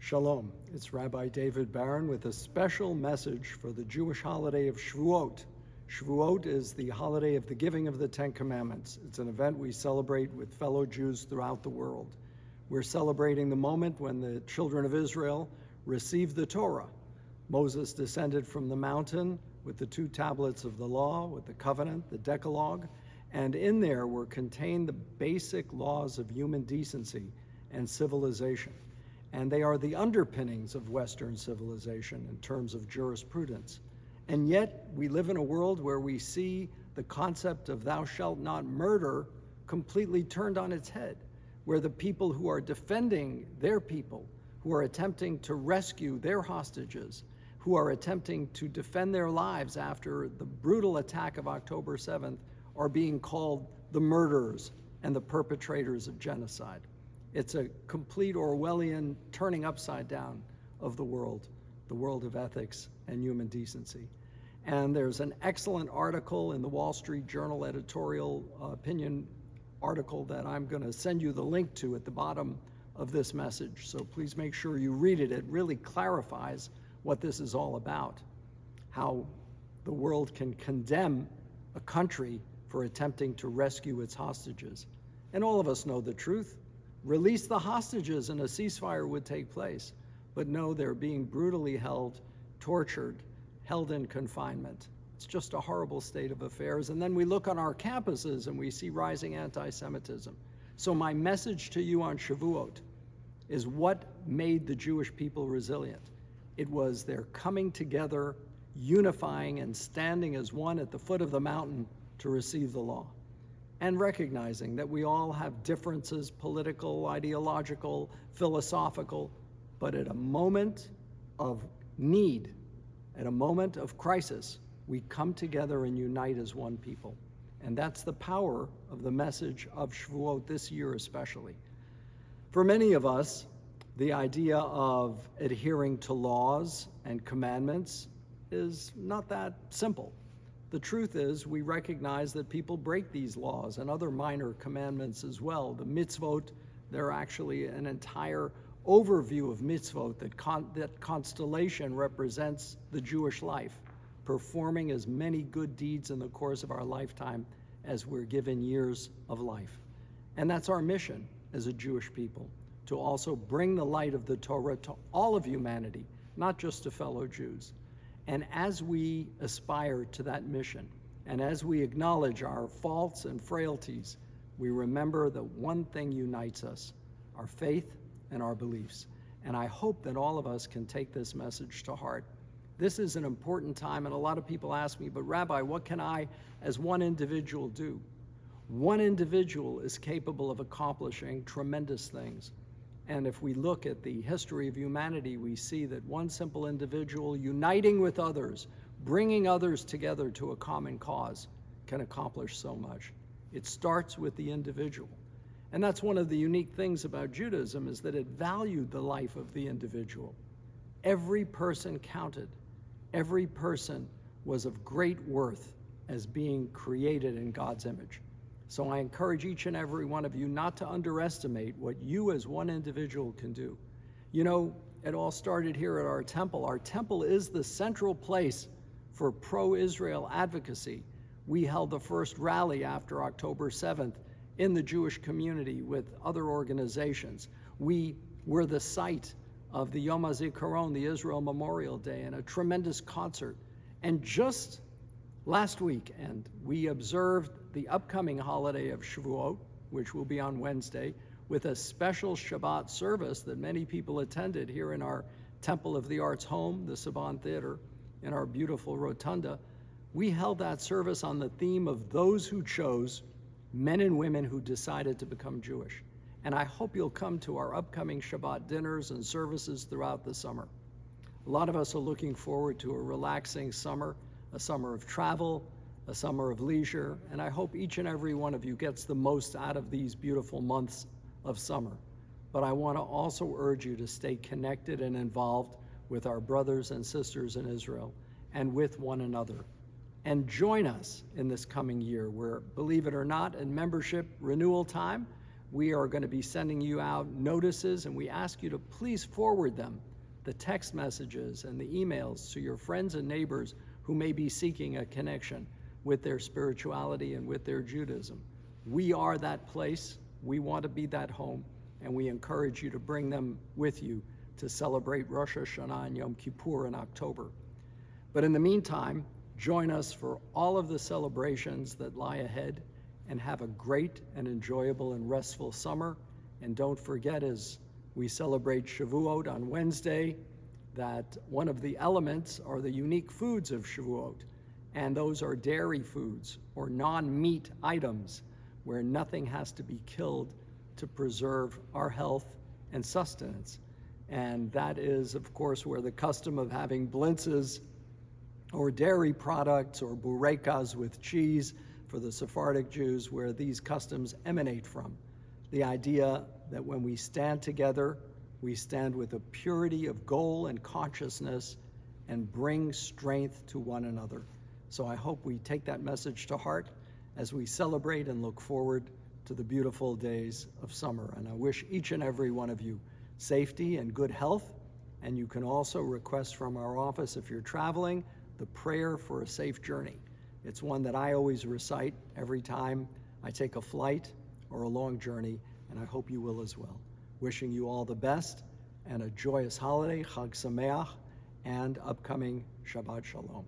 Shalom, it's Rabbi David Barron with a special message for the Jewish holiday of Shavuot. Shavuot is the holiday of the giving of the Ten Commandments. It's an event we celebrate with fellow Jews throughout the world. We're celebrating the moment when the children of Israel received the Torah. Moses descended from the mountain with the 2 tablets of the law, with the covenant, the Decalogue, and in there were contained the basic laws of human decency and civilization. And they are the underpinnings of Western civilization in terms of jurisprudence. And yet, we live in a world where we see the concept of thou shalt not murder completely turned on its head, where the people who are defending their people, who are attempting to rescue their hostages, who are attempting to defend their lives after the brutal attack of October 7th, are being called the murderers and the perpetrators of genocide. It's a complete Orwellian turning upside down of the world of ethics and human decency. And there's an excellent article in the Wall Street Journal editorial opinion article that I'm going to send you the link to at the bottom of this message. So please make sure you read it. It really clarifies what this is all about, how the world can condemn a country for attempting to rescue its hostages. And all of us know the truth. Release the hostages and a ceasefire would take place. But no, they're being brutally held, tortured, held in confinement. It's just a horrible state of affairs. And then we look on our campuses and we see rising anti-Semitism. So my message to you on Shavuot is what made the Jewish people resilient. It was their coming together, unifying and standing as one at the foot of the mountain to receive the law. And recognizing that we all have differences, political, ideological, philosophical, but at a moment of need, at a moment of crisis, we come together and unite as one people. And that's the power of the message of Shavuot this year especially. For many of us, the idea of adhering to laws and commandments is not that simple. The truth is, we recognize that people break these laws and other minor commandments as well. The mitzvot, they're actually an entire overview of mitzvot that constellation represents the Jewish life, performing as many good deeds in the course of our lifetime as we're given years of life. And that's our mission as a Jewish people, to also bring the light of the Torah to all of humanity, not just to fellow Jews. And as we aspire to that mission, and as we acknowledge our faults and frailties, we remember that one thing unites us, our faith and our beliefs. And I hope that all of us can take this message to heart. This is an important time, and a lot of people ask me, but Rabbi, what can I, as one individual, do? One individual is capable of accomplishing tremendous things. And if we look at the history of humanity, we see that one simple individual uniting with others, bringing others together to a common cause, can accomplish so much. It starts with the individual. And that's one of the unique things about Judaism, is that it valued the life of the individual. Every person counted. Every person was of great worth as being created in God's image. So I encourage each and every one of you not to underestimate what you as one individual can do. You know, it all started here at our temple. Our temple is the central place for pro-Israel advocacy. We held the first rally after October 7th in the Jewish community with other organizations. We were the site of the Yom HaZikaron, the Israel Memorial Day, and a tremendous concert. And just last weekend, we observed the upcoming holiday of Shavuot, which will be on Wednesday, with a special Shabbat service that many people attended here in our Temple of the Arts home, the Saban Theater, in our beautiful rotunda. We held that service on the theme of those who chose, men and women who decided to become Jewish. And I hope you'll come to our upcoming Shabbat dinners and services throughout the summer. A lot of us are looking forward to a relaxing summer, a summer of travel, a summer of leisure, and I hope each and every one of you gets the most out of these beautiful months of summer. But I want to also urge you to stay connected and involved with our brothers and sisters in Israel and with one another. And join us in this coming year where, believe it or not, in membership renewal time, we are going to be sending you out notices, and we ask you to please forward them, the text messages and the emails, to your friends and neighbors who may be seeking a connection with their spirituality and with their Judaism. We are that place. We want to be that home, and we encourage you to bring them with you to celebrate Rosh Hashanah and Yom Kippur in October. But in the meantime, join us for all of the celebrations that lie ahead, and have a great and enjoyable and restful summer. And don't forget, as we celebrate Shavuot on Wednesday, that one of the elements are the unique foods of Shavuot, and those are dairy foods or non-meat items where nothing has to be killed to preserve our health and sustenance. And that is, of course, where the custom of having blintzes or dairy products or burekas with cheese for the Sephardic Jews, where these customs emanate from. The idea that when we stand together, we stand with a purity of goal and consciousness and bring strength to one another. So I hope we take that message to heart as we celebrate and look forward to the beautiful days of summer. And I wish each and every one of you safety and good health. And you can also request from our office, if you're traveling, the prayer for a safe journey. It's one that I always recite every time I take a flight or a long journey, and I hope you will as well. Wishing you all the best and a joyous holiday, Chag Sameach, and upcoming Shabbat Shalom.